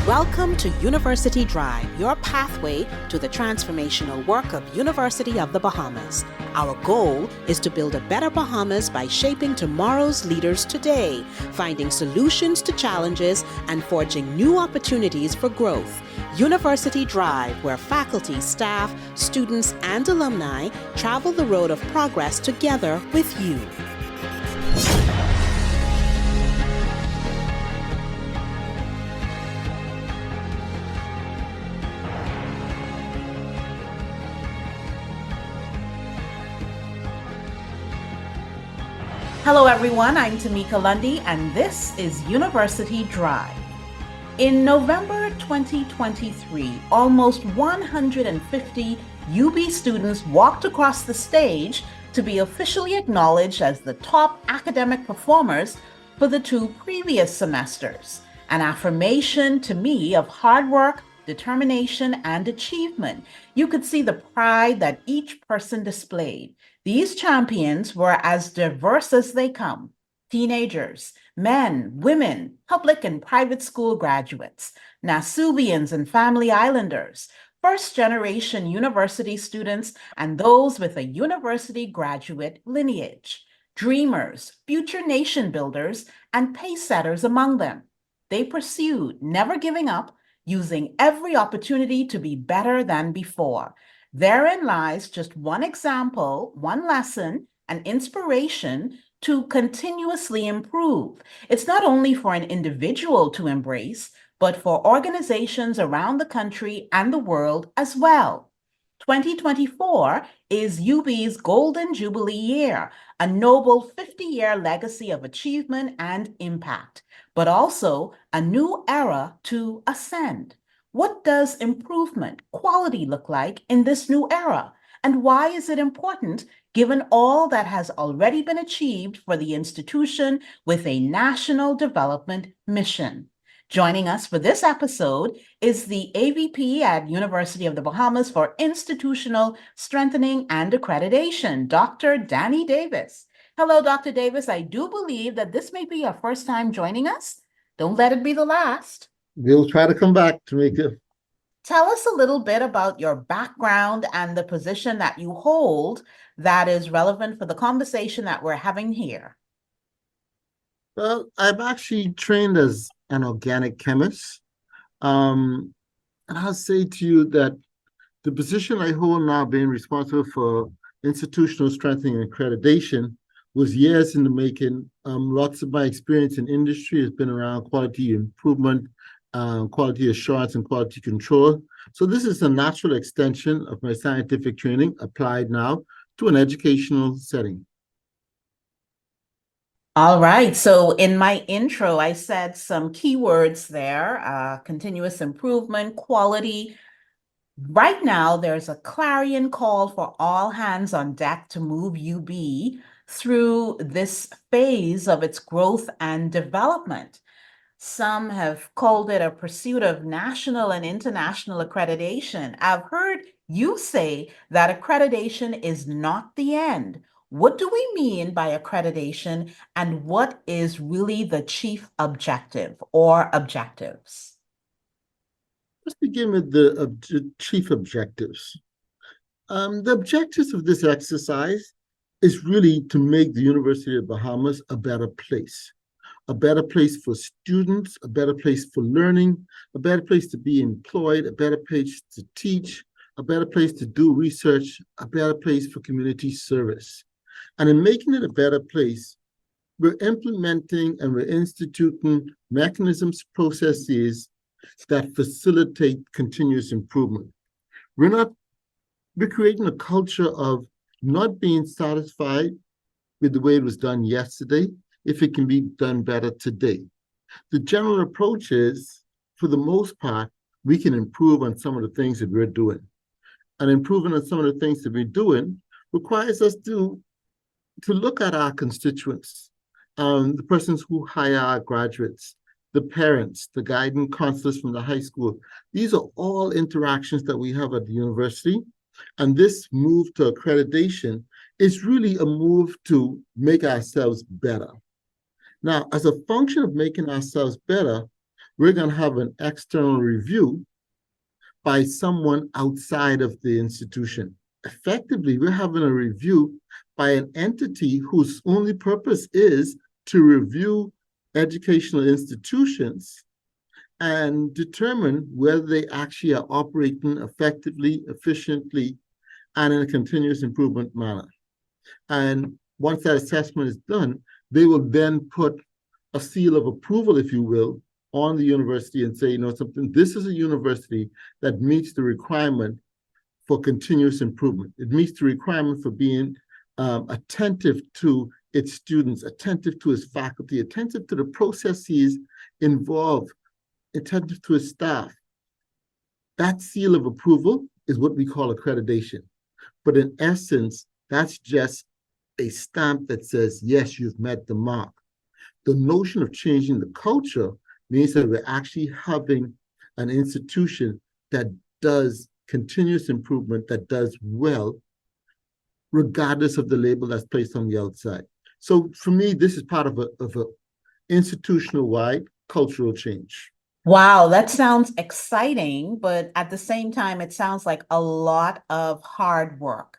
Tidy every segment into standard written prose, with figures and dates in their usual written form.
Welcome to University Drive, your pathway to the transformational work of University of the Bahamas. Our goal is to build a better Bahamas by shaping tomorrow's leaders today, finding solutions to challenges, and forging new opportunities for growth. University Drive, where faculty, staff, students, and alumni travel the road of progress together with you. Hello everyone, I'm Tamika Lundy and this is University Drive. In November 2023, almost 150 UB students walked across the stage to be officially acknowledged as the top academic performers for the two previous semesters, an affirmation to me of hard work, determination, and achievement. You could see the pride that each person displayed. These champions were as diverse as they come: teenagers, men, women, public and private school graduates, Nasubians and Family Islanders, first-generation university students, and those with a university graduate lineage, dreamers, future nation builders, and pace-setters among them. They pursued, never giving up, using every opportunity to be better than before. Therein lies just one example, one lesson, an inspiration to continuously improve. It's not only for an individual to embrace, but for organizations around the country and the world as well. 2024 is UB's Golden Jubilee year, a noble 50-year legacy of achievement and impact, but also a new era to ascend. What does improvement, quality look like in this new era? And why is it important given all that has already been achieved for the institution with a national development mission? Joining us for this episode is the AVP at University of the Bahamas for Institutional Strengthening and Accreditation, Dr. Danny Davis. Hello, Dr. Davis. I do believe that this may be your first time joining us. Don't let it be the last. We'll try to come back, Tamika. Tell us a little bit about your background and the position that you hold that is relevant for the conversation that we're having here. Well, I'm actually trained as an organic chemist. And I'll say to you that the position I hold now, being responsible for institutional strengthening and accreditation, was years in the making. Lots of my experience in industry has been around quality improvement, quality assurance, and quality control. So this is a natural extension of my scientific training applied now to an educational setting. All right. So in my intro, I said some keywords there: continuous improvement, quality. Right now, there's a clarion call for all hands on deck to move UB through this phase of its growth and development. Some have called it a pursuit of national and international accreditation. I've heard you say that accreditation is not the end. What do we mean by accreditation, and what is really the chief objective or objectives? Let's begin with the chief objectives. The objectives of this exercise is really to make the University of the Bahamas a better place for students, a better place for learning, a better place to be employed, a better place to teach, a better place to do research, a better place for community service. And in making it a better place, we're implementing and we're instituting mechanisms, processes that facilitate continuous improvement. We're creating a culture of not being satisfied with the way it was done yesterday, if it can be done better today. The general approach is, for the most part, we can improve on some of the things that we're doing. And improving on some of the things that we're doing requires us to look at our constituents, the persons who hire our graduates, the parents, the guidance counselors from the high school. These are all interactions that we have at the university. And this move to accreditation is really a move to make ourselves better. Now, as a function of making ourselves better, we're going to have an external review by someone outside of the institution. Effectively, we're having a review by an entity whose only purpose is to review educational institutions and determine whether they actually are operating effectively, efficiently, and in a continuous improvement manner. And once that assessment is done, they will then put a seal of approval, if you will, on the university and say, you know, something, this is a university that meets the requirement for continuous improvement. It meets the requirement for being attentive to its students, attentive to its faculty, attentive to the processes involved, attentive to its staff. That seal of approval is what we call accreditation. But in essence, that's just a stamp that says, yes, you've met the mark. The notion of changing the culture means that we're actually having an institution that does continuous improvement, that does well, regardless of the label that's placed on the outside. So for me, this is part of a institutional-wide cultural change. Wow, that sounds exciting, but at the same time, it sounds like a lot of hard work.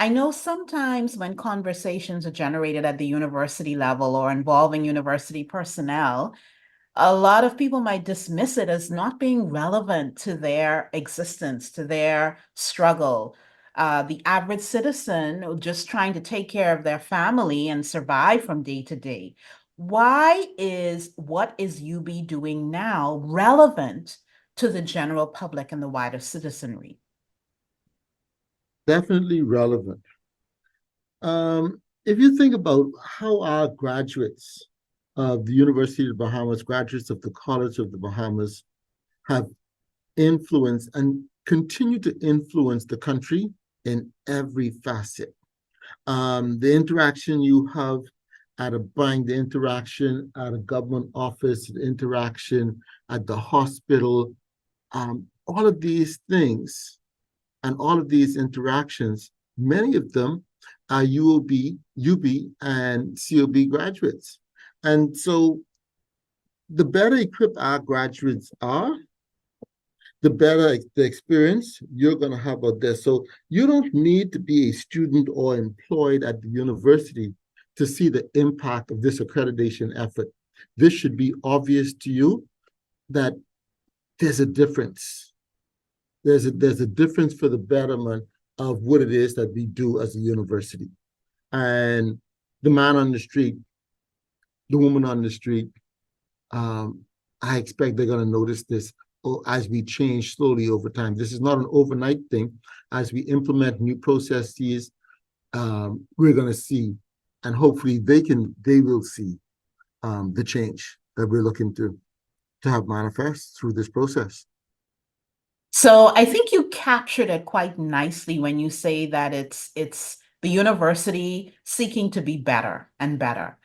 I know sometimes when conversations are generated at the university level or involving university personnel, a lot of people might dismiss it as not being relevant to their existence, to their struggle. The average citizen just trying to take care of their family and survive from day to day. Why is what is UB doing now relevant to the general public and the wider citizenry? Definitely relevant. If you think about how our graduates of the University of the Bahamas, graduates of the College of the Bahamas, have influenced and continue to influence the country in every facet. The interaction you have at a bank, the interaction at a government office, the interaction at the hospital, all of these things and all of these interactions, many of them are UOB, UB, and COB graduates. And so the better equipped our graduates are, the better the experience you're going to have out there. So you don't need to be a student or employed at the university to see the impact of this accreditation effort. This should be obvious to you that there's a difference. There's a difference for the betterment of what it is that we do as a university. And the man on the street, the woman on the street, I expect they're going to notice this as we change slowly over time. This is not an overnight thing. As we implement new processes, we're going to see, and hopefully they will see the change that we're looking to have manifest through this process. So I think you captured it quite nicely when you say that it's the university seeking to be better and better.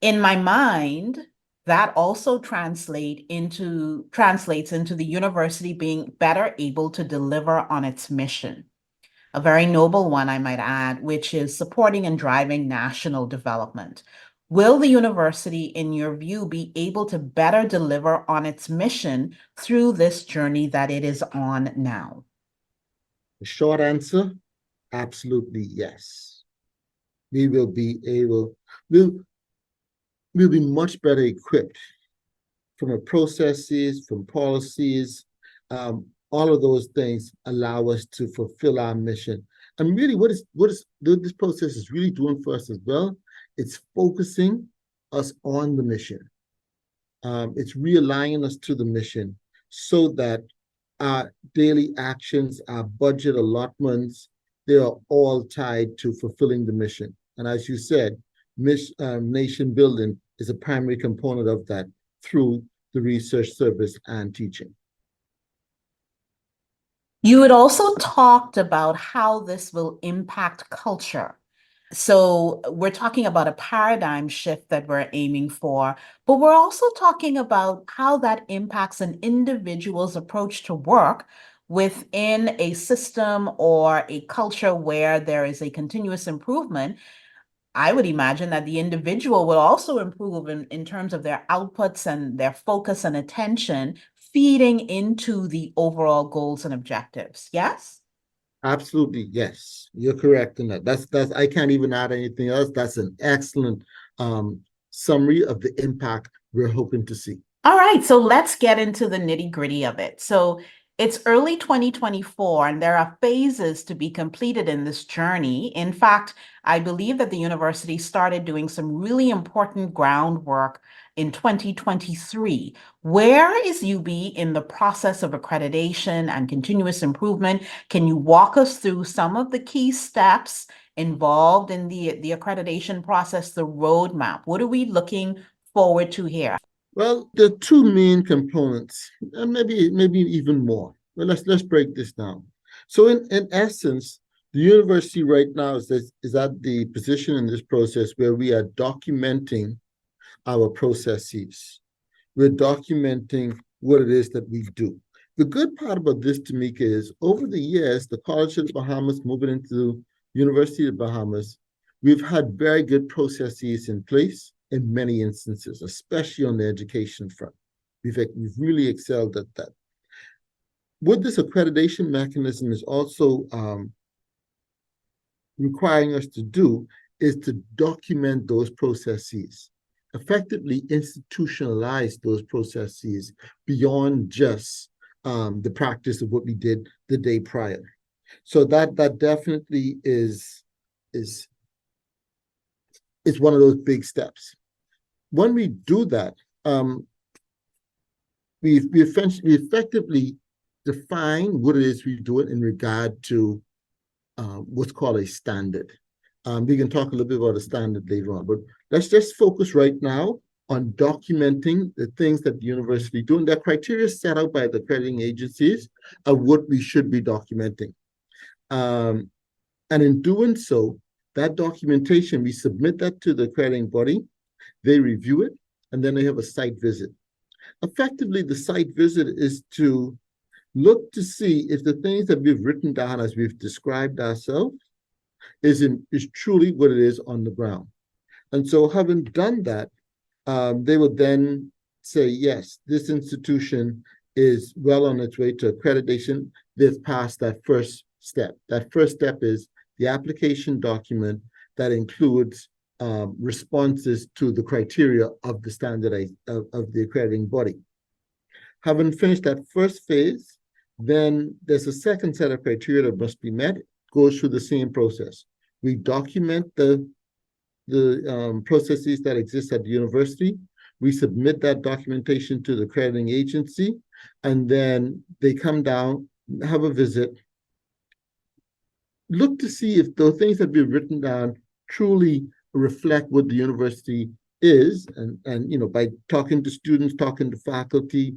In my mind, that also translates into the university being better able to deliver on its mission. A very noble one, I might add, which is supporting and driving national development. Will the university, in your view, be able to better deliver on its mission through this journey that it is on now? The short answer, absolutely yes. We will be able, we'll be much better equipped from a processes, from policies, all of those things allow us to fulfill our mission. And really what this process is really doing for us as well, it's focusing us on the mission. It's realigning us to the mission so that our daily actions, our budget allotments, they are all tied to fulfilling the mission. And as you said, nation building is a primary component of that through the research service and teaching. You had also talked about how this will impact culture. So we're talking about a paradigm shift that we're aiming for, but we're also talking about how that impacts an individual's approach to work within a system or a culture where there is a continuous improvement. I would imagine that the individual will also improve in terms of their outputs and their focus and attention, feeding into the overall goals and objectives. Yes? Absolutely, yes. You're correct in that. That's I can't even add anything else. That's an excellent summary of the impact we're hoping to see. All right, so let's get into the nitty-gritty of it. So it's early 2024, and there are phases to be completed in this journey. In fact, I believe that the university started doing some really important groundwork in 2023. Where is UB in the process of accreditation and continuous improvement? Can you walk us through some of the key steps involved in the accreditation process, the roadmap? What are we looking forward to here? Well, the two main components, and maybe even more. Well, let's break this down. So in essence, the university right now is at the position in this process where we are documenting our processes. We're documenting what it is that we do. The good part about this, Tamika, is over the years, the College of the Bahamas moving into University of the Bahamas, we've had very good processes in place in many instances, especially on the education front. We've really excelled at that. What this accreditation mechanism is also requiring us to do is to document those processes, effectively institutionalize those processes beyond just the practice of what we did the day prior. So that definitely is one of those big steps. When we do that, we effectively define what it is we do it in regard to what's called a standard. We can talk a little bit about a standard later on, but let's just focus right now on documenting the things that the university do and the criteria set out by the accrediting agencies of what we should be documenting. And in doing so, that documentation, we submit that to the accrediting body, they review it, and then they have a site visit. Effectively, the site visit is to look to see if the things that we've written down as we've described ourselves is truly what it is on the ground. And so having done that, they will then say, yes, this institution is well on its way to accreditation. They've passed that first step. That first step is the application document that includes responses to the criteria of the standardized of the accrediting body. Having finished that first phase, then there's a second set of criteria that must be met. It goes through the same process. We document the processes that exist at the university. We submit that documentation to the accrediting agency, and then they come down, have a visit, look to see if the things that we've written down truly reflect what the university is, and by talking to students, talking to faculty,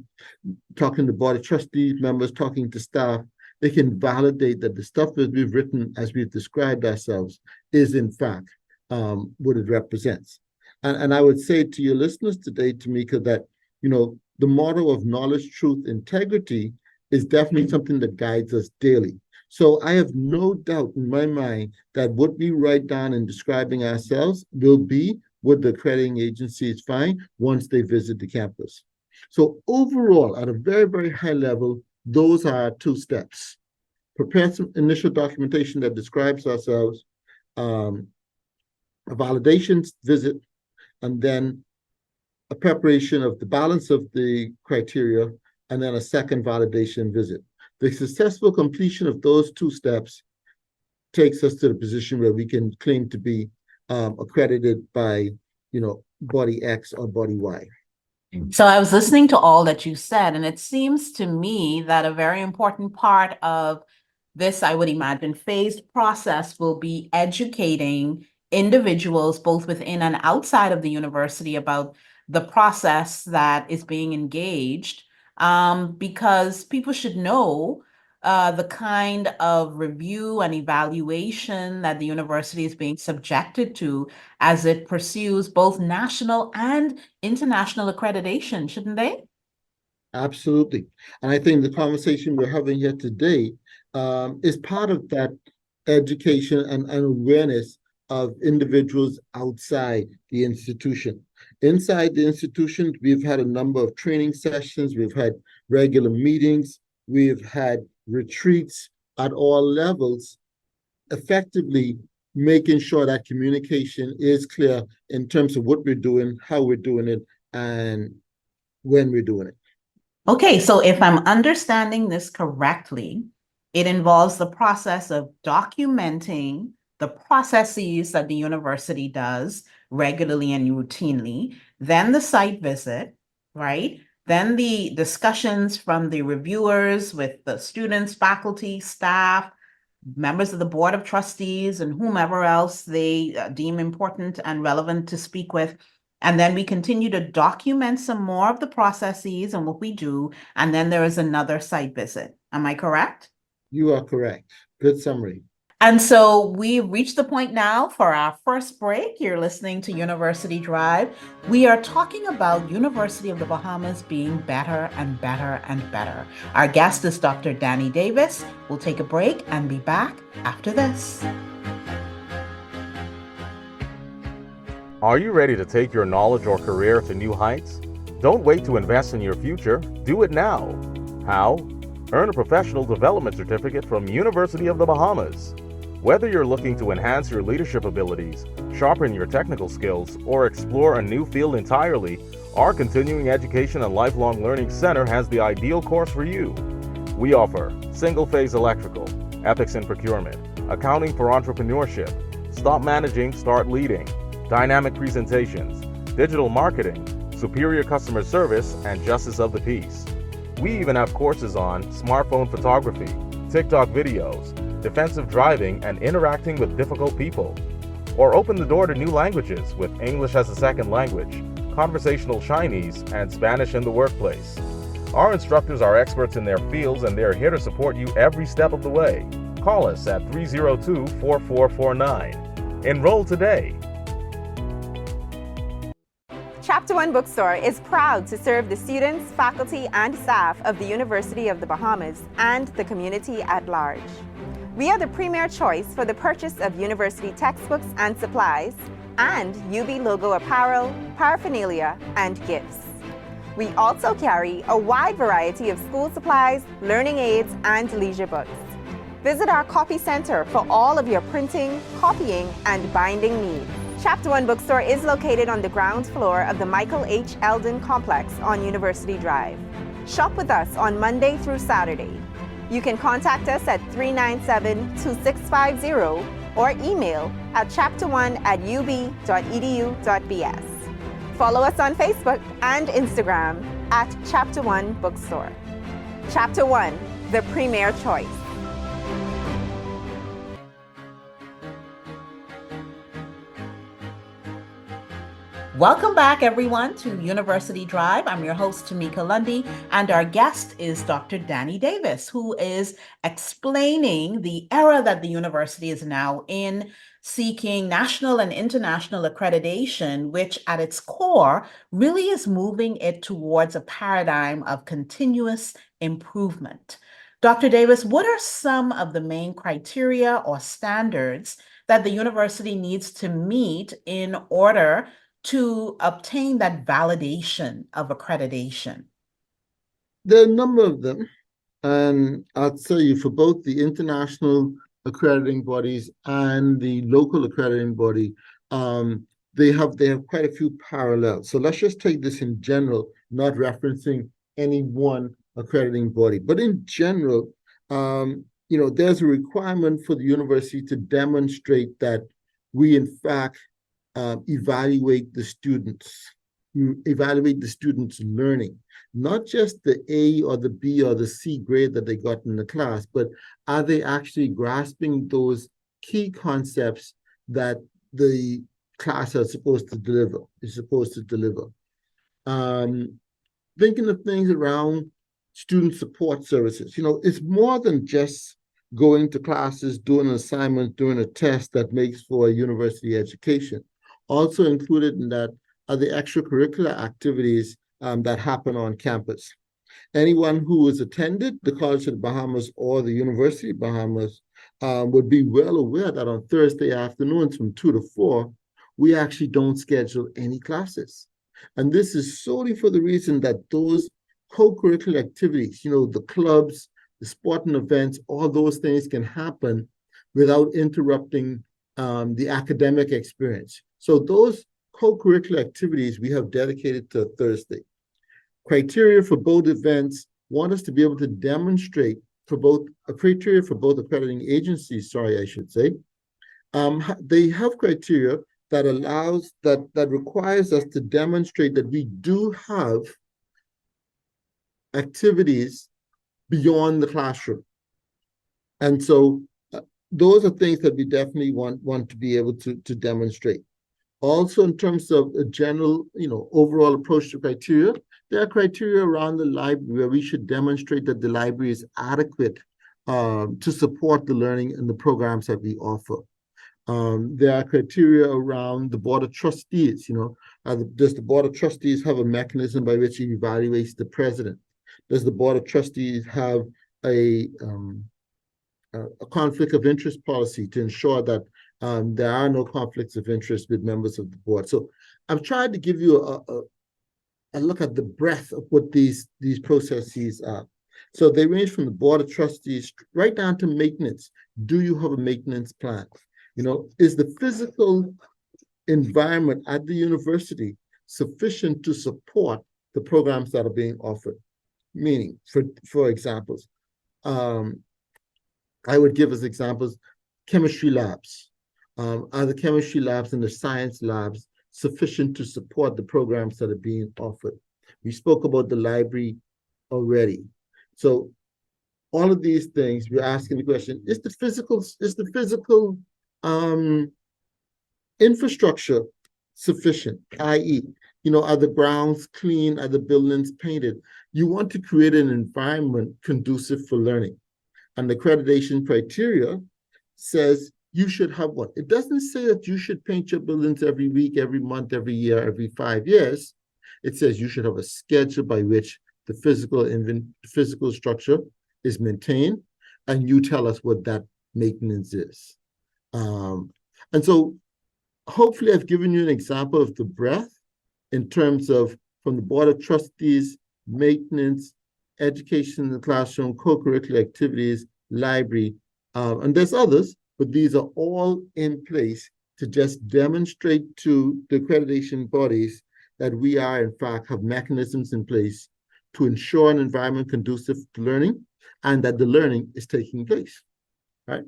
talking to board of trustees members, talking to staff, they can validate that the stuff that we've written as we've described ourselves is in fact what it represents. And I would say to your listeners today, Tamika, that the motto of knowledge, truth, integrity is definitely something that guides us daily. So I have no doubt in my mind that what we write down in describing ourselves will be what the accrediting agencies find once they visit the campus. So overall, at a very, very high level, those are two steps. Prepare some initial documentation that describes ourselves, a validation visit, and then a preparation of the balance of the criteria, and then a second validation visit. The successful completion of those two steps takes us to the position where we can claim to be accredited by, body X or body Y. So I was listening to all that you said, and it seems to me that a very important part of this, I would imagine, phased process will be educating individuals both within and outside of the university about the process that is being engaged, because people should know the kind of review and evaluation that the university is being subjected to as it pursues both national and international accreditation, shouldn't they? Absolutely. And I think the conversation we're having here today is part of that education and awareness of individuals outside the institution. Inside the institution, we've had a number of training sessions, we've had regular meetings, we've had retreats at all levels, effectively making sure that communication is clear in terms of what we're doing, how we're doing it, and when we're doing it. Okay, so if I'm understanding this correctly, it involves the process of documenting the processes that the university does regularly and routinely, then the site visit, right? Then the discussions from the reviewers with the students, faculty, staff, members of the board of trustees, and whomever else they deem important and relevant to speak with. And then we continue to document some more of the processes and what we do. And then there is another site visit. Am I correct? You are correct. Good summary. And so we've reached the point now for our first break. You're listening to University Drive. We are talking about University of the Bahamas being better and better and better. Our guest is Dr. Danny Davis. We'll take a break and be back after this. Are you ready to take your knowledge or career to new heights? Don't wait to invest in your future. Do it now. How? Earn a professional development certificate from University of the Bahamas. Whether you're looking to enhance your leadership abilities, sharpen your technical skills, or explore a new field entirely, our Continuing Education and Lifelong Learning Center has the ideal course for you. We offer single-phase electrical, ethics in procurement, accounting for entrepreneurship, stop managing, start leading, dynamic presentations, digital marketing, superior customer service, and justice of the peace. We even have courses on smartphone photography, TikTok videos, defensive driving, and interacting with difficult people. Or open the door to new languages with English as a second language, conversational Chinese, and Spanish in the workplace. Our instructors are experts in their fields and they're here to support you every step of the way. Call us at 302-4449. Enroll today. Chapter One Bookstore is proud to serve the students, faculty, and staff of the University of the Bahamas and the community at large. We are the premier choice for the purchase of university textbooks and supplies, and UB logo apparel, paraphernalia, and gifts. We also carry a wide variety of school supplies, learning aids, and leisure books. Visit our copy center for all of your printing, copying, and binding needs. Chapter One Bookstore is located on the ground floor of the Michael H. Eldon Complex on University Drive. Shop with us on Monday through Saturday. You can contact us at 397-2650 or email at chapter1@ub.edu.bs. Follow us on Facebook and Instagram at Chapter One Bookstore. Chapter One, the premier choice. Welcome back, everyone, to University Drive. I'm your host, Tamika Lundy, and our guest is Dr. Danny Davis, who is explaining the era that the university is now in, seeking national and international accreditation, which at its core really is moving it towards a paradigm of continuous improvement. Dr. Davis, what are some of the main criteria or standards that the university needs to meet in order to obtain that validation of accreditation? There are a number of them, and I'll tell you for both the international accrediting bodies and the local accrediting body, they have quite a few parallels. So let's just take this in general, not referencing any one accrediting body, but in general, there's a requirement for the university to demonstrate that we in fact evaluate the students' learning, not just the A or the B or the C grade that they got in the class, but are they actually grasping those key concepts that the class is supposed to deliver? Thinking of things around student support services. It's more than just going to classes, doing an assignment, doing a test that makes for a university education. Also included in that are the extracurricular activities that happen on campus. Anyone who has attended the College of the Bahamas or the University of Bahamas would be well aware that on Thursday afternoons from 2 to 4, we actually don't schedule any classes. And this is solely for the reason that those co-curricular activities, the clubs, the sporting events, all those things can happen without interrupting the academic experience. So those co-curricular activities we have dedicated to Thursday. Criteria for both events want us to be able to demonstrate for both a criteria for both accrediting agencies, I should say. They have criteria that requires us to demonstrate that we do have activities beyond the classroom. And so those are things that we definitely want to be able to demonstrate. Also, in terms of a general, overall approach to criteria, there are criteria around the library where we should demonstrate that the library is adequate to support the learning and the programs that we offer. There are criteria around the Board of Trustees. Does the Board of Trustees have a mechanism by which it evaluates the president? Does the Board of Trustees have a conflict of interest policy to ensure that there are no conflicts of interest with members of the board? So I've tried to give you a look at the breadth of what these processes are. So they range from the Board of Trustees right down to maintenance. Do you have a maintenance plan? Is the physical environment at the university sufficient to support the programs that are being offered? Meaning, for examples, I would give as examples chemistry labs. Are the chemistry labs and the science labs sufficient to support the programs that are being offered? We spoke about the library already. So all of these things, we're asking the question, is the physical infrastructure sufficient? I.e., are the grounds clean? Are the buildings painted? You want to create an environment conducive for learning. And the accreditation criteria says you should have one. It doesn't say that you should paint your buildings every week, every month, every year, every 5 years. It says you should have a schedule by which the physical structure is maintained, and you tell us what that maintenance is. And so hopefully I've given you an example of the breadth in terms of from the Board of Trustees, maintenance, education in the classroom, co-curricular activities, library, and there's others, but these are all in place to just demonstrate to the accreditation bodies that we are, in fact, have mechanisms in place to ensure an environment conducive to learning and that the learning is taking place, right?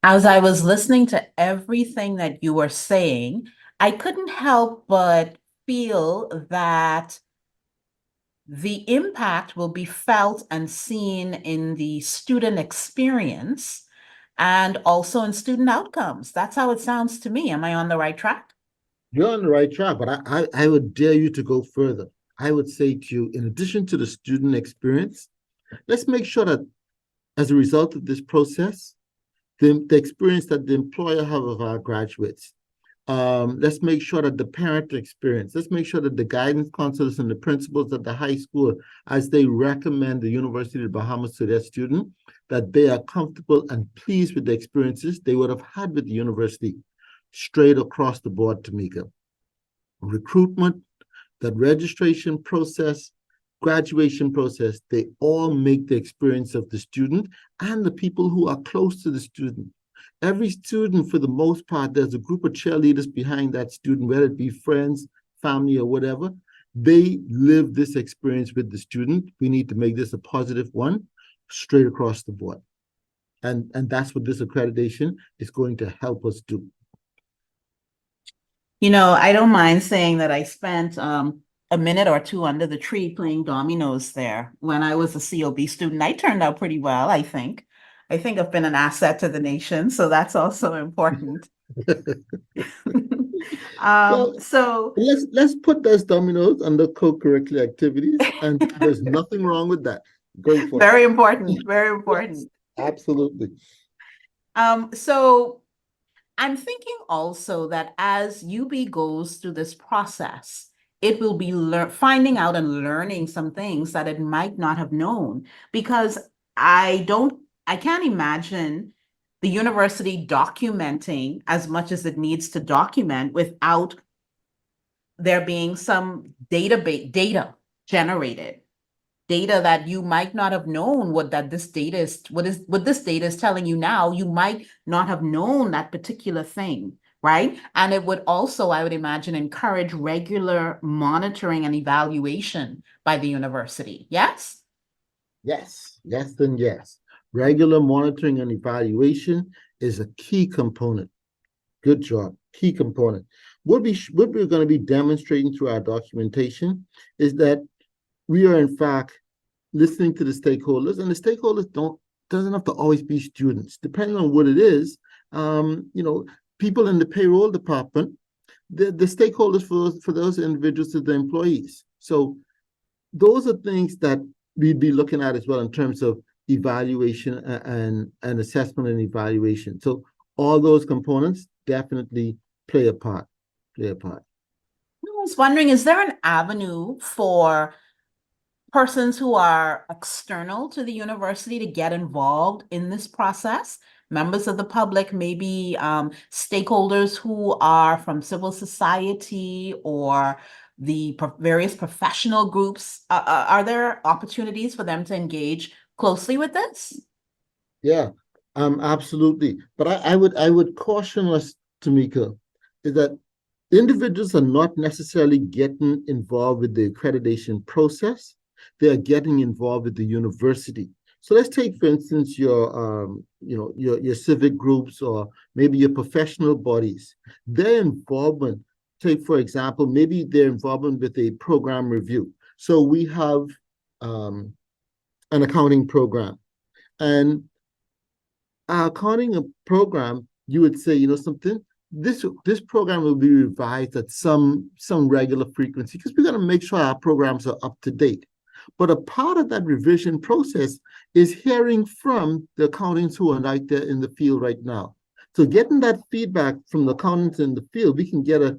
As I was listening to everything that you were saying, I couldn't help but feel that the impact will be felt and seen in the student experience and also in student outcomes. That's how it sounds to me. Am I on the right track? You're on the right track, but I would dare you to go further. I would say to you, in addition to the student experience, let's make sure that as a result of this process, the experience that the employer have of our graduates, let's make sure that the parent experience, let's make sure that the guidance counselors and the principals at the high school, as they recommend the University of the Bahamas to their student, that they are comfortable and pleased with the experiences they would have had with the university, straight across the board, Tamika. Recruitment, that registration process, graduation process, they all make the experience of the student and the people who are close to the student. Every student, for the most part, there's a group of cheerleaders behind that student, whether it be friends, family, or whatever. They live this experience with the student. We need to make this a positive one, straight across the board. And that's what this accreditation is going to help us do. I don't mind saying that I spent a minute or two under the tree playing dominoes there when I was a COB student. I turned out pretty well, I think. I think I've been an asset to the nation, so that's also important. So let's put those dominoes under co-curricular activities, and there's nothing wrong with that. Go for it. Very important, very important. Yes, absolutely. So I'm thinking also that as UB goes through this process, it will be finding out and learning some things that it might not have known, because I don't I can't imagine the university documenting as much as it needs to document without there being some data generated, data that you might not have known what this data is telling you now. You might not have known that particular thing, right? And it would also, I would imagine, encourage regular monitoring and evaluation by the university. Yes? Yes, yes, and yes. Regular monitoring and evaluation is a key component. Good job. Key component. What we're going to be demonstrating through our documentation is that we are in fact listening to the stakeholders, and the stakeholders doesn't have to always be students. Depending on what it is, people in the payroll department, the stakeholders for those individuals are the employees. So those are things that we'd be looking at as well in terms of evaluation and assessment and evaluation. So all those components definitely play a part. I was wondering, is there an avenue for persons who are external to the university to get involved in this process? Members of the public, maybe stakeholders who are from civil society or the various professional groups. Are there opportunities for them to engage closely with this? Yeah, absolutely. But I would caution us, Tamika, is that individuals are not necessarily getting involved with the accreditation process. They are getting involved with the university. So let's take, for instance, your civic groups or maybe your professional bodies. Their involvement, take for example, maybe their involvement with a program review. So we have an accounting program, and our accounting program, you would say, you know something, this program will be revised at some regular frequency because we're going to make sure our programs are up to date. But a part of that revision process is hearing from the accountants who are out there in the field right now. So getting that feedback from the accountants in the field, we can get a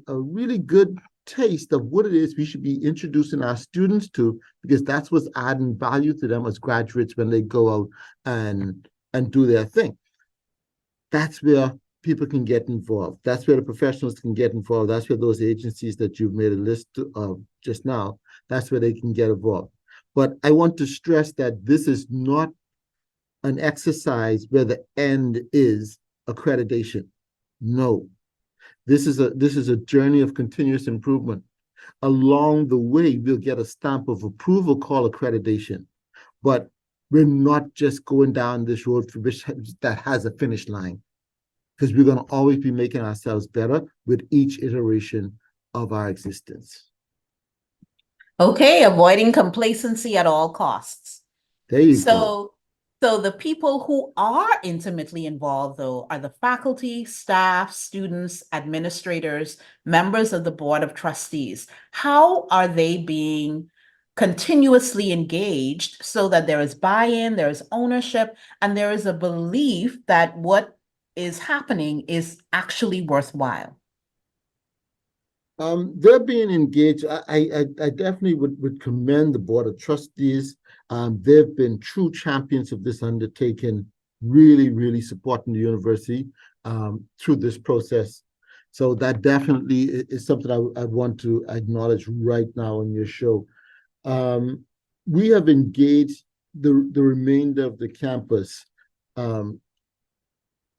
really good taste of what it is we should be introducing our students to, because that's what's adding value to them as graduates when they go out and do their thing. That's where people can get involved. That's where the professionals can get involved. That's where those agencies that you've made a list of just now, that's where they can get involved. But I want to stress that this is not an exercise where the end is accreditation. No, this is a journey of continuous improvement. Along the way, we'll get a stamp of approval called accreditation, but we're not just going down this road for which that has a finish line, because we're going to always be making ourselves better with each iteration of our existence. Okay, avoiding complacency at all costs. There you go. So the people who are intimately involved, though, are the faculty, staff, students, administrators, members of the board of trustees. How are they being continuously engaged so that there is buy-in, there is ownership, and there is a belief that what is happening is actually worthwhile? They're being engaged. I definitely would commend the board of trustees. They've been true champions of this undertaking, really, really supporting the university through this process. So that definitely is something I want to acknowledge right now on your show. We have engaged the remainder of the campus in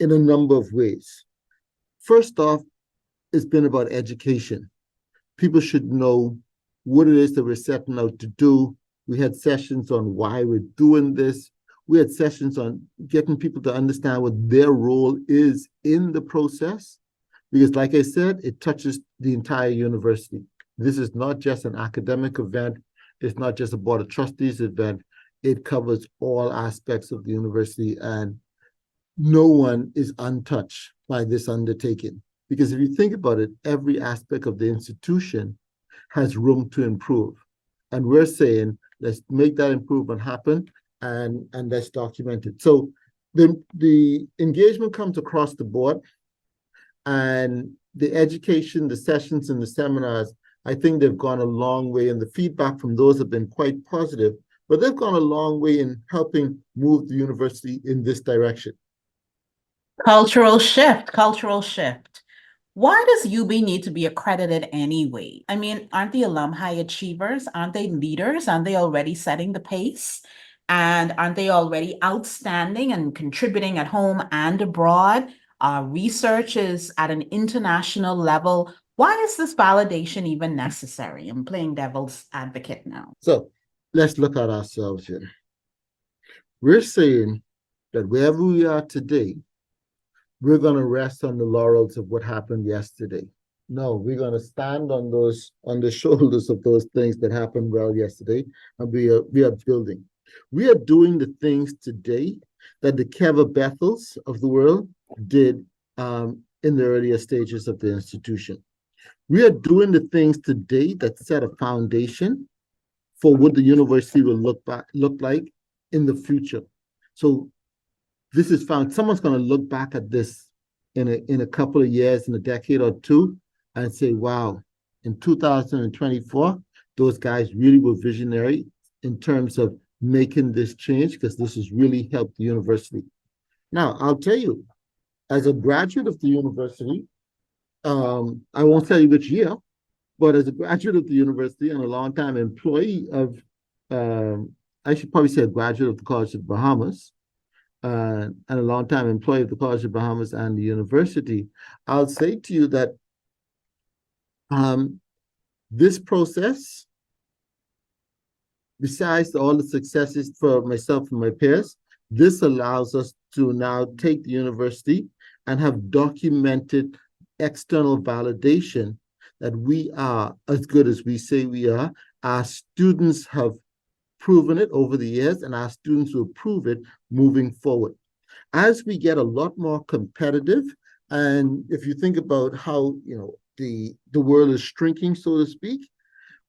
a number of ways. First off, it's been about education. People should know what it is that we're setting out to do. We had sessions on why we're doing this. We had sessions on getting people to understand what their role is in the process. Because like I said, it touches the entire university. This is not just an academic event. It's not just a board of trustees event. It covers all aspects of the university, and no one is untouched by this undertaking. Because if you think about it, every aspect of the institution has room to improve. And we're saying, let's make that improvement happen and let's document it. So the engagement comes across the board, and the education, the sessions and the seminars, I think they've gone a long way, and the feedback from those have been quite positive but they've gone a long way in helping move the university in this direction. Cultural shift, cultural shift. Why does UB need to be accredited anyway? I mean, aren't the alumni achievers? Aren't they leaders? Aren't they already setting the pace? And aren't they already outstanding and contributing at home and abroad? Research is at an international level. Why is this validation even necessary? I'm playing devil's advocate now. So let's look at ourselves here. We're saying that wherever we are today, we're going to rest on the laurels of what happened yesterday. No, we're going to stand on the shoulders of those things that happened well yesterday, and we are building. We are doing the things today that the Keva Bethels of the world did in the earlier stages of the institution. We are doing the things today that set a foundation for what the university will look like in the future. So this is found. Someone's going to look back at this in a couple of years, in a decade or two, and say, wow, in 2024, those guys really were visionary in terms of making this change, because this has really helped the university. Now, I'll tell you, as a graduate of the university, I won't tell you which year, but as a graduate of the university and a long-time employee of, I should probably say a graduate of the College of the Bahamas, and a long-time employee of the College of the Bahamas and the university, I'll say to you that this process, besides all the successes for myself and my peers, this allows us to now take the university and have documented external validation that we are as good as we say we are. Our students have proven it over the years, and our students will prove it moving forward. As we get a lot more competitive, and if you think about how the world is shrinking, so to speak,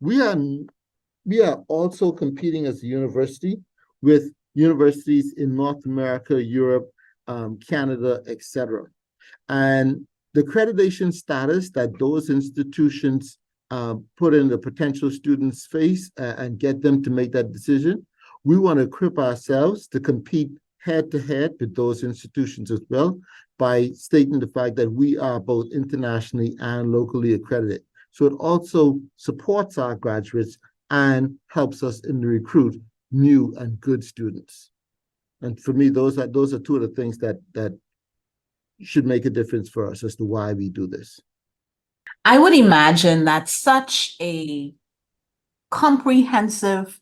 we are also competing as a university with universities in North America, Europe, Canada, etc. And the accreditation status that those institutions put in the potential students' face and get them to make that decision, we want to equip ourselves to compete head-to-head with those institutions as well by stating the fact that we are both internationally and locally accredited. So it also supports our graduates and helps us in the recruit new and good students. And for me, those are two of the things that should make a difference for us as to why we do this. I would imagine that such a comprehensive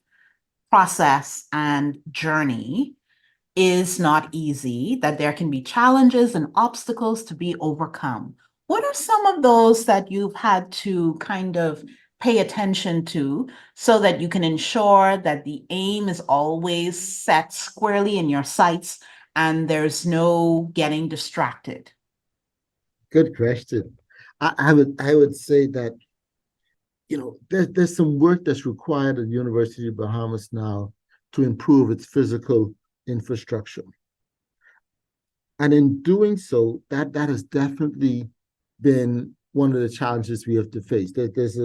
process and journey is not easy, that there can be challenges and obstacles to be overcome. What are some of those that you've had to kind of pay attention to so that you can ensure that the aim is always set squarely in your sights and there's no getting distracted? Good question. I would say that there's some work that's required at the University of the Bahamas now to improve its physical infrastructure. And in doing so, that has definitely been one of the challenges we have to face. There's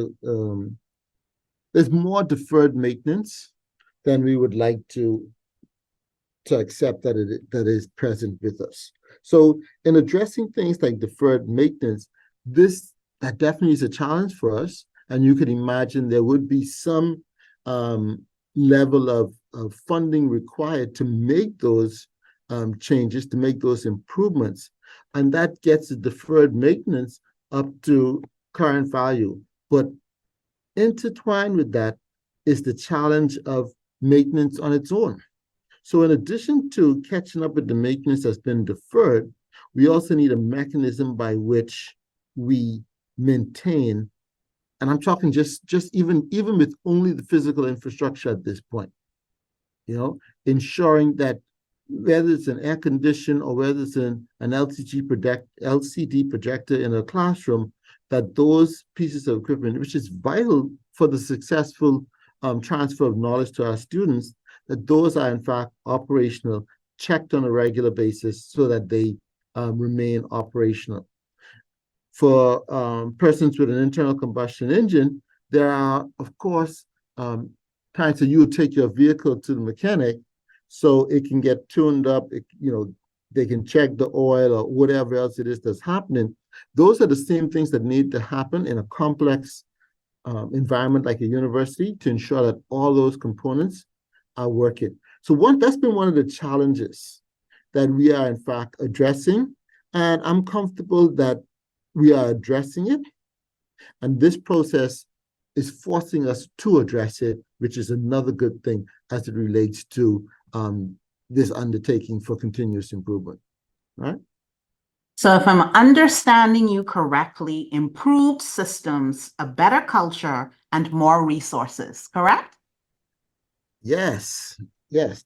more deferred maintenance than we would like to accept that is present with us. So in addressing things like deferred maintenance, that definitely is a challenge for us. And you can imagine there would be some level of funding required to make those changes, to make those improvements. And that gets the deferred maintenance up to current value. But intertwined with that is the challenge of maintenance on its own. So in addition to catching up with the maintenance that's been deferred, we also need a mechanism by which we maintain, and I'm talking just even with only the physical infrastructure at this point, ensuring that whether it's an air condition or whether it's an LCD projector in a classroom, that those pieces of equipment, which is vital for the successful transfer of knowledge to our students, that those are in fact operational, checked on a regular basis so that they remain operational. For persons with an internal combustion engine, there are, of course, times that you take your vehicle to the mechanic so it can get tuned up, they can check the oil or whatever else it is that's happening. Those are the same things that need to happen in a complex environment like a university to ensure that all those components are working. So that's been one of the challenges that we are in fact addressing, and I'm comfortable that we are addressing it. And this process is forcing us to address it, which is another good thing as it relates to this undertaking for continuous improvement, right? So if I'm understanding you correctly, improved systems, a better culture, and more resources, correct? Yes,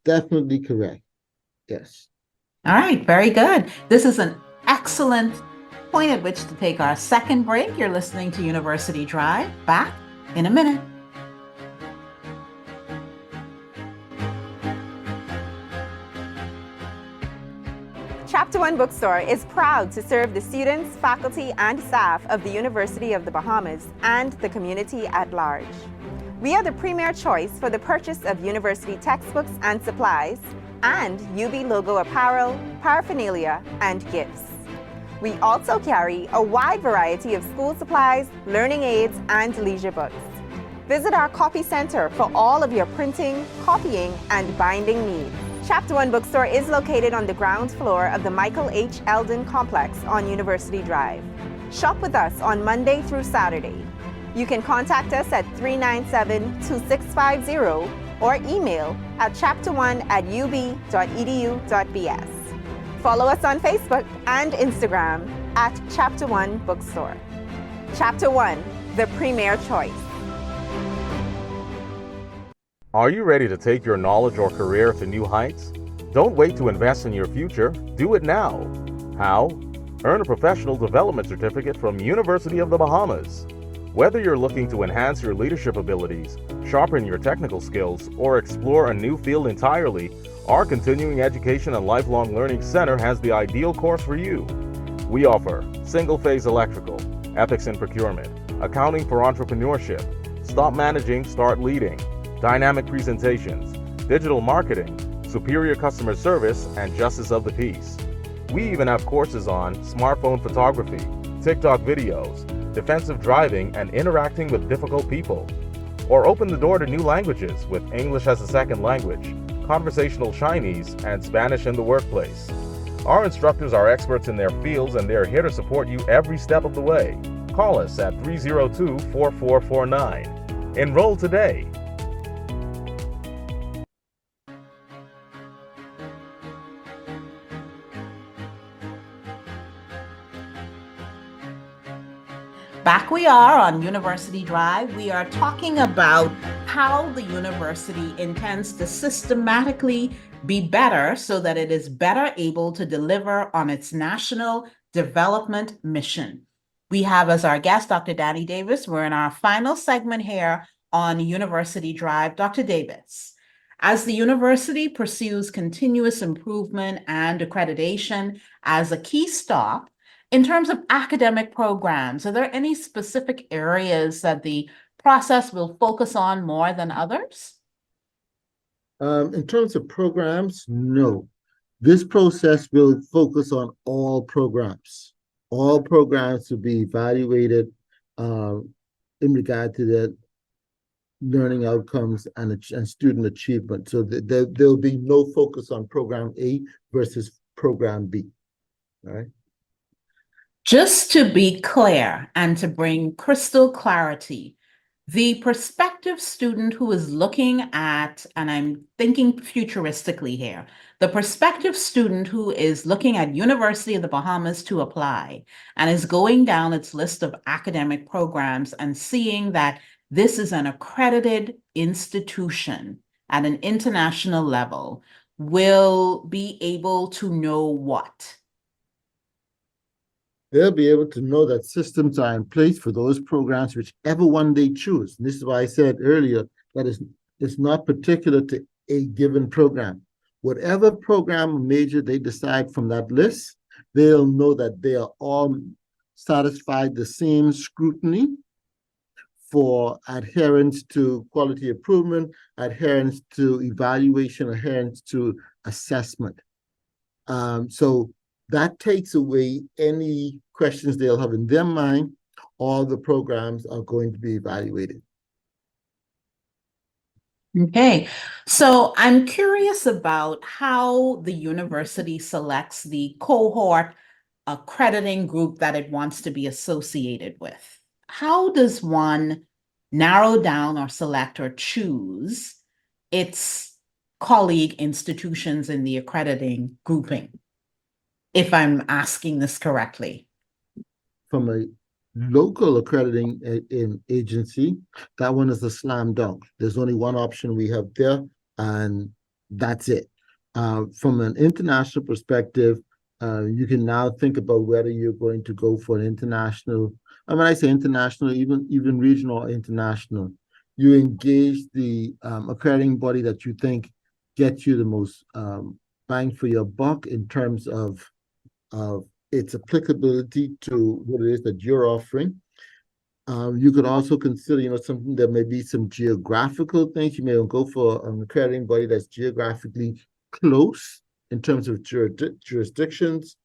definitely correct. Yes. All right, very good. This is an excellent point at which to take our second break. You're listening to University Drive. Back in a minute. Chapter One Bookstore is proud to serve the students, faculty, and staff of the University of the Bahamas and the community at large. We are the premier choice for the purchase of university textbooks and supplies, and UB logo apparel, paraphernalia, and gifts. We also carry a wide variety of school supplies, learning aids, and leisure books. Visit our copy center for all of your printing, copying, and binding needs. Chapter One Bookstore is located on the ground floor of the Michael H. Eldon Complex on University Drive. Shop with us on Monday through Saturday. You can contact us at 397-2650 or email at chapter1@ub.edu.bs. Follow us on Facebook and Instagram at Chapter One Bookstore. Chapter One, the premier choice. Are you ready to take your knowledge or career to new heights? Don't wait to invest in your future. Do it now. How? Earn a professional development certificate from University of the Bahamas. Whether you're looking to enhance your leadership abilities, sharpen your technical skills, or explore a new field entirely, our Continuing Education and Lifelong Learning Center has the ideal course for you. We offer single-phase electrical, ethics in procurement, accounting for entrepreneurship, stop managing, start leading, dynamic presentations, digital marketing, superior customer service, and justice of the peace. We even have courses on smartphone photography, TikTok videos, defensive driving, and interacting with difficult people. Or open the door to new languages with English as a second language, conversational Chinese, and Spanish in the workplace. Our instructors are experts in their fields and they're here to support you every step of the way. Call us at 302-4449. Enroll today. Back we are on University Drive. We are talking about how the university intends to systematically be better so that it is better able to deliver on its national development mission. We have as our guest Dr. Danny Davis. We're in our final segment here on University Drive. Dr. Davis, as the university pursues continuous improvement and accreditation as a key stop, in terms of academic programs, are there any specific areas that the process will focus on more than others? In terms of programs, no. This process will focus on all programs. All programs will be evaluated in regard to their learning outcomes and student achievement. So there'll be no focus on program A versus program B, all right? Just to be clear and to bring crystal clarity, the prospective student who is looking at, and I'm thinking futuristically here, the prospective student who is looking at University of the Bahamas to apply and is going down its list of academic programs and seeing that this is an accredited institution at an international level will be able to know what? They'll be able to know that systems are in place for those programs, whichever one they choose. And this is why I said earlier that it's not particular to a given program. Whatever program or major they decide from that list, they'll know that they are all satisfied the same scrutiny for adherence to quality improvement, adherence to evaluation, adherence to assessment. So that takes away any questions they'll have in their mind. All the programs are going to be evaluated. Okay, so I'm curious about how the university selects the cohort accrediting group that it wants to be associated with. How does one narrow down or select or choose its colleague institutions in the accrediting grouping, if I'm asking this correctly? From a local accrediting agency, that one is a slam dunk. There's only one option we have there, and that's it. From an international perspective, you can now think about whether you're going to go for an international. And when I say international, even regional or international, you engage the accrediting body that you think gets you the most bang for your buck in terms of its applicability to what it is that you're offering. You could also consider, something that may be some geographical things. You may go for an accrediting body that's geographically close in terms of jurisdictions.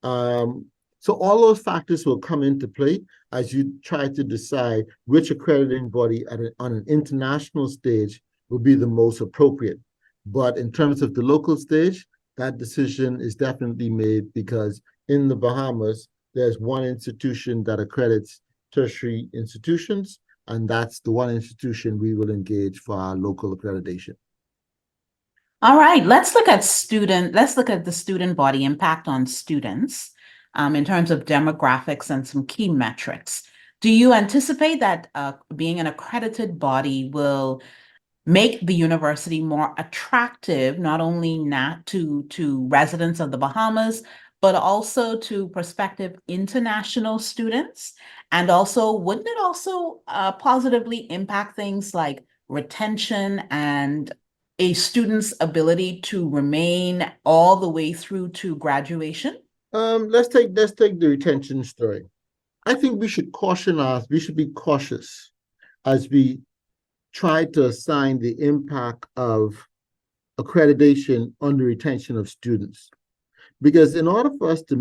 So all those factors will come into play as you try to decide which accrediting body on an international stage will be the most appropriate. But in terms of the local stage, that decision is definitely made because in the Bahamas, there's one institution that accredits tertiary institutions, and that's the one institution we will engage for our local accreditation. All right, let's look at the student body impact on students in terms of demographics and some key metrics. Do you anticipate that being an accredited body will make the university more attractive, not only to residents of the Bahamas, but also to prospective international students? And also, wouldn't it also positively impact things like retention and a student's ability to remain all the way through to graduation? Let's take the retention story. I think we should be cautious as we try to assign the impact of accreditation on the retention of students. Because in order for us to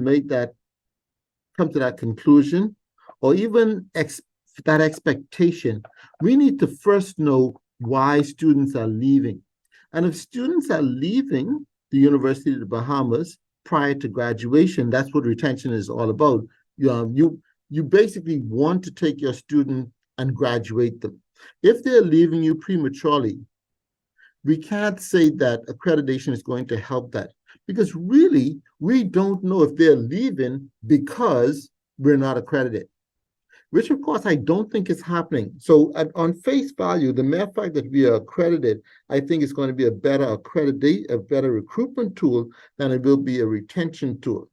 come to that conclusion, or even that expectation, we need to first know why students are leaving. And if students are leaving the University of the Bahamas prior to graduation, that's what retention is all about. You basically want to take your student and graduate them. If they're leaving you prematurely, we can't say that accreditation is going to help that, because really, we don't know if they're leaving because we're not accredited, which of course I don't think is happening. So on face value, the mere fact that we are accredited, I think is going to be a better recruitment tool than it will be a retention tool.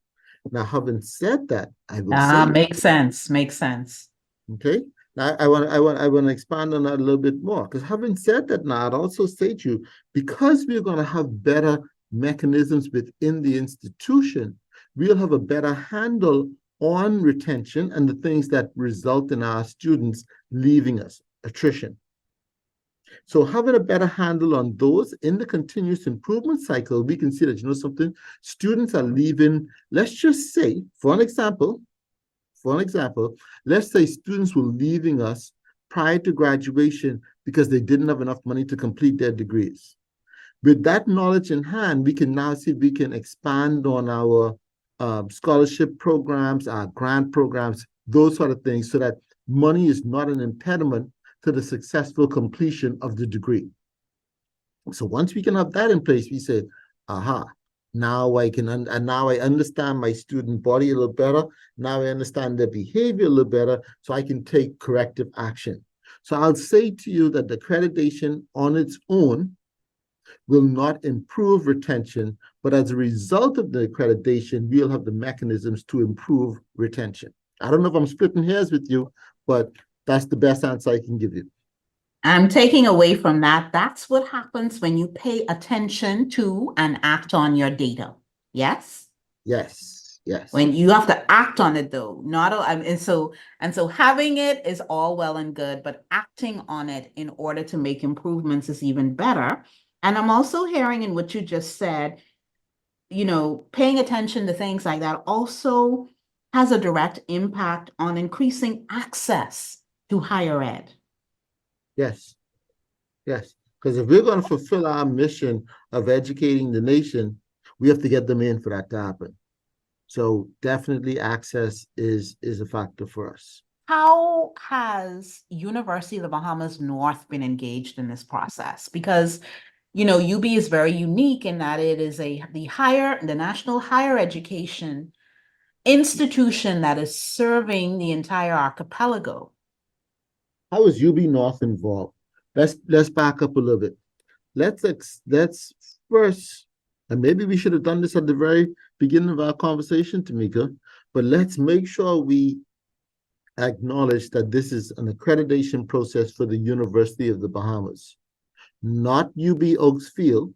Now, having said that, I will say makes sense. Okay. Now, I want to expand on that a little bit more, because having said that, now I'd also say to you, because we're going to have better mechanisms within the institution, we'll have a better handle on retention and the things that result in our students leaving us, attrition. So having a better handle on those in the continuous improvement cycle, we can see that, something, students are leaving. Let's just say, for an example, let's say students were leaving us prior to graduation because they didn't have enough money to complete their degrees. With that knowledge in hand, we can now see if we can expand on our scholarship programs, our grant programs, those sort of things, so that money is not an impediment to the successful completion of the degree. So once we can have that in place, we say, aha, now I understand my student body a little better. Now I understand their behavior a little better, so I can take corrective action. So I'll say to you that the accreditation on its own will not improve retention, but as a result of the accreditation, we'll have the mechanisms to improve retention. I don't know if I'm splitting hairs with you, but that's the best answer I can give you. I'm taking away from that. That's what happens when you pay attention to and act on your data. Yes? Yes. Yes. When you have to act on it though, not and so having it is all well and good, but acting on it in order to make improvements is even better. And I'm also hearing in what you just said, paying attention to things like that also has a direct impact on increasing access to higher ed. Yes. Yes. Because if we're going to fulfill our mission of educating the nation, we have to get them in for that to happen. So definitely access is a factor for us. How has University of the Bahamas North been engaged in this process? Because UB is very unique in that it is the national higher education institution that is serving the entire archipelago. How is UB North involved? Let's back up a little bit. Let's first, and maybe we should have done this at the very beginning of our conversation, Tamika, but let's make sure we acknowledge that this is an accreditation process for the University of the Bahamas, not UB Oaksfield,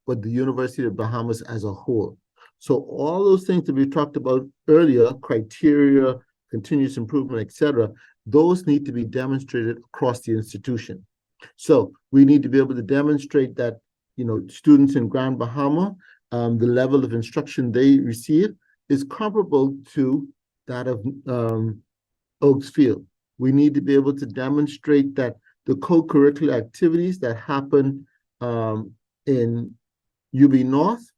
but the University of the Bahamas as a whole. So all those things that we talked about earlier, criteria, continuous improvement, etc., those need to be demonstrated across the institution. So we need to be able to demonstrate that, students in Grand Bahama, the level of instruction they receive is comparable to that of Oaksfield. We need to be able to demonstrate that the co-curricular activities that happen in UB North,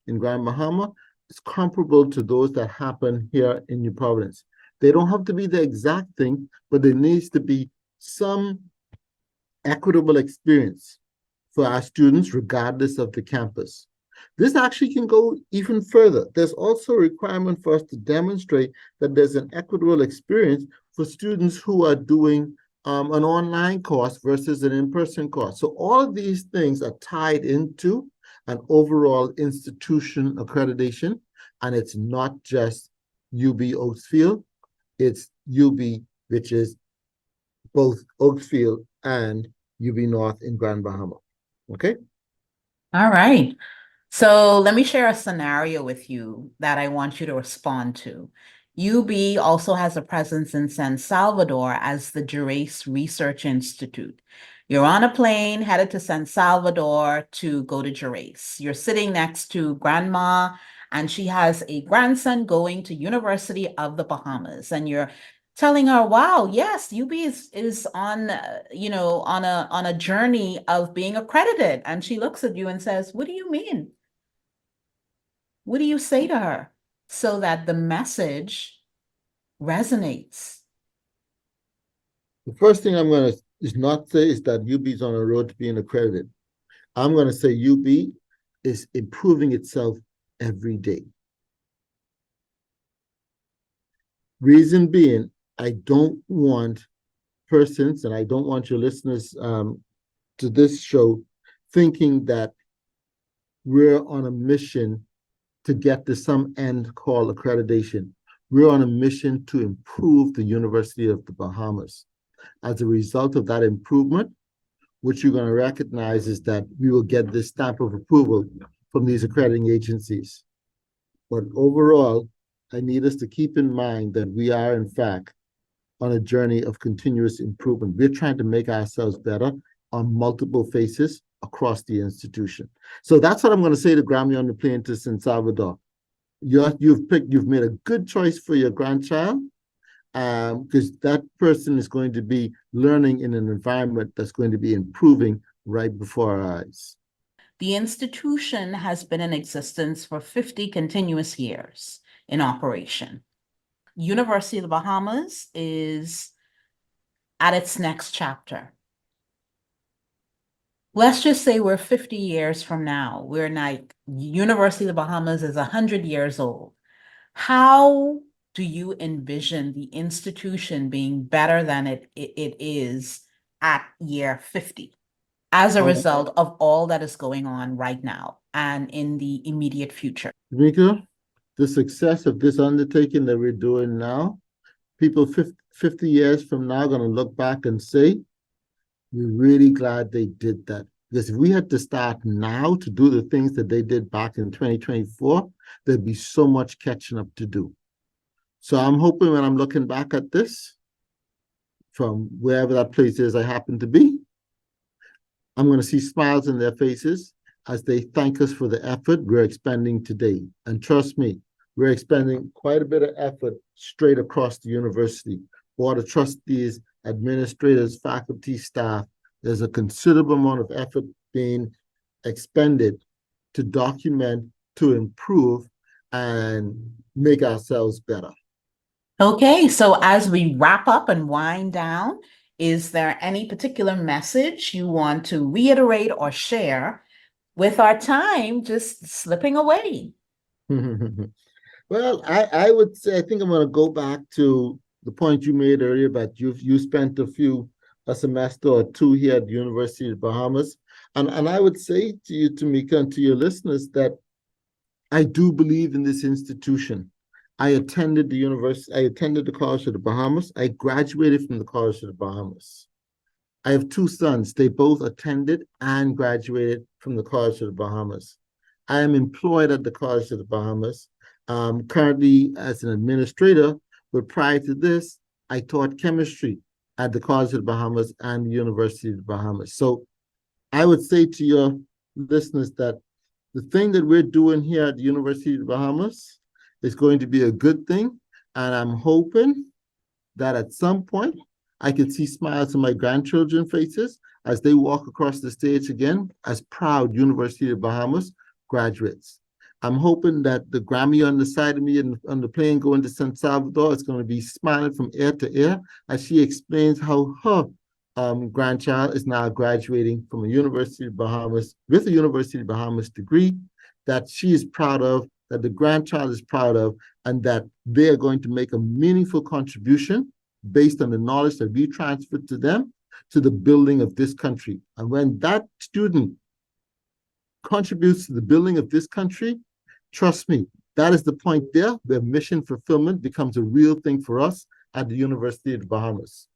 in Grand Bahama, is comparable to those that happen here in New Providence. They don't have to be the exact thing, but there needs to be some equitable experience for our students, regardless of the campus. This actually can go even further. There's also a requirement for us to demonstrate that there's an equitable experience for students who are doing an online course versus an in-person course. So all of these things are tied into an overall institution accreditation, and it's not just UB Oaksfield, it's UB, which is both Oaksfield and UB North in Grand Bahama. Okay? All right. So let me share a scenario with you that I want you to respond to. UB also has a presence in San Salvador as the Gerace Research Institute. You're on a plane headed to San Salvador to go to Gerace. You're sitting next to grandma, and she has a grandson going to University of the Bahamas, and you're telling her, wow, yes, UB is on on a journey of being accredited. And she looks at you and says, what do you mean? What do you say to her so that the message resonates? The first thing I'm going to is not say is that UB is on a road to being accredited. I'm going to say UB is improving itself every day. Reason being, I don't want persons, and I don't want your listeners to this show thinking that we're on a mission to get to some end called accreditation. We're on a mission to improve the University of the Bahamas. As a result of that improvement, what you're going to recognize is that we will get this stamp of approval from these accrediting agencies. But overall, I need us to keep in mind that we are, in fact, on a journey of continuous improvement. We're trying to make ourselves better on multiple faces across the institution. So that's what I'm going to say to Grammy on the plane to San Salvador. You've made a good choice for your grandchild, because that person is going to be learning in an environment that's going to be improving right before our eyes. The institution has been in existence for 50 continuous years in operation. University of the Bahamas is at its next chapter. Let's just say we're 50 years from now. We're like, University of the Bahamas is 100 years old. How do you envision the institution being better than it is at year 50 as a result of all that is going on right now and in the immediate future? Tamika, the success of this undertaking that we're doing now, people 50 years from now are going to look back and say, we're really glad they did that, Because if we had to start now to do the things that they did back in 2024, there'd be so much catching up to do. So I'm hoping when I'm looking back at this, from wherever that place is I happen to be, I'm going to see smiles in their faces as they thank us for the effort we're expending today. And trust me, we're expending quite a bit of effort straight across the university. Board of trustees, administrators, faculty, staff, there's a considerable amount of effort being expended to document, to improve, and make ourselves better. Okay, so as we wrap up and wind down, is there any particular message you want to reiterate or share with our time just slipping away? Well, I would say, I think I'm going to go back to the point you made earlier about you spent a semester or two here at the University of the Bahamas. And I would say to you, Tamika, and to your listeners, that I do believe in this institution. I attended the College of the Bahamas. I graduated from the College of the Bahamas. I have two sons. They both attended and graduated from the College of the Bahamas. I am employed at the College of the Bahamas, currently as an administrator, but prior to this, I taught chemistry at the College of the Bahamas and the University of the Bahamas. So I would say to your listeners that the thing that we're doing here at the University of the Bahamas is going to be a good thing. And I'm hoping that at some point I can see smiles on my grandchildren's faces as they walk across the stage again as proud University of the Bahamas graduates. I'm hoping that the Grammy on the side of me and on the plane going to San Salvador is going to be smiling from ear to ear as she explains how her grandchild is now graduating from a University of the Bahamas with a University of the Bahamas degree that she is proud of, that the grandchild is proud of, and that they are going to make a meaningful contribution based on the knowledge that we transferred to them to the building of this country. And when that student contributes to the building of this country, trust me, that is the point there where mission fulfillment becomes a real thing for us at the University of the Bahamas.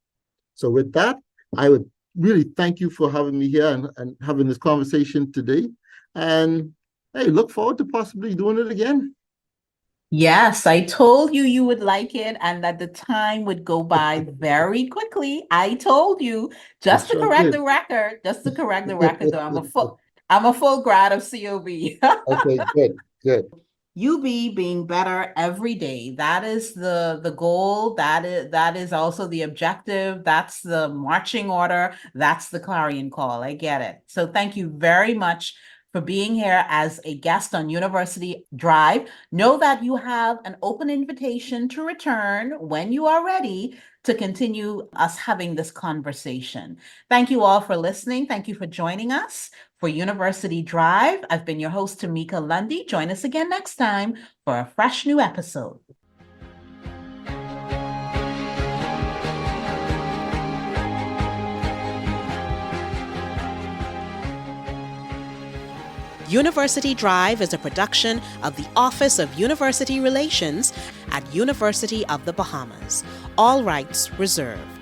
So with that, I would really thank you for having me here and having this conversation today. And hey, look forward to possibly doing it again. Yes, I told you you would like it and that the time would go by very quickly. I told you, just to correct the record, though, I'm a full grad of COB. Okay, good. UB being better every day. That is the goal. That is also the objective. That's the marching order. That's the clarion call. I get it. So thank you very much for being here as a guest on University Drive. Know that you have an open invitation to return when you are ready to continue us having this conversation. Thank you all for listening. Thank you for joining us for University Drive. I've been your host, Tamika Lundy. Join us again next time for a fresh new episode. University Drive is a production of the Office of University Relations at University of the Bahamas. All rights reserved.